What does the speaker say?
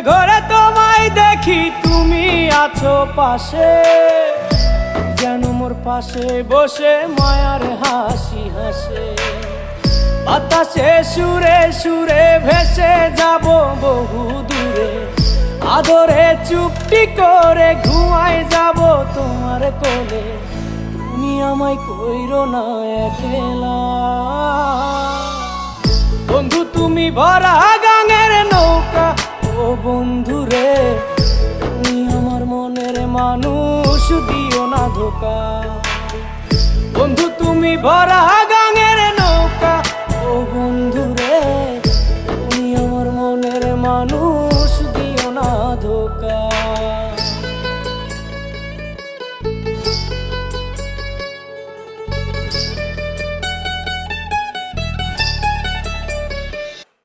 ঘরে তোমায় দেখি তুমি আছো পাশে, যেন মোর পাশে বসে মায়ার হাসি হাসে। বাতাসে সুরে সুরে ভেসে যাব বহু দূরে, আদরে চুপটি করে ঘুমায় যাব তোমার কোলে। তুমি আমায় কইরো না একলা বন্ধু, তুমি ভরা গাঙের নৌকা। ও বন্ধু রে, তুমি আমার মনের মানুষ, দিও না ধোকা। বন্ধু তুমি ভরা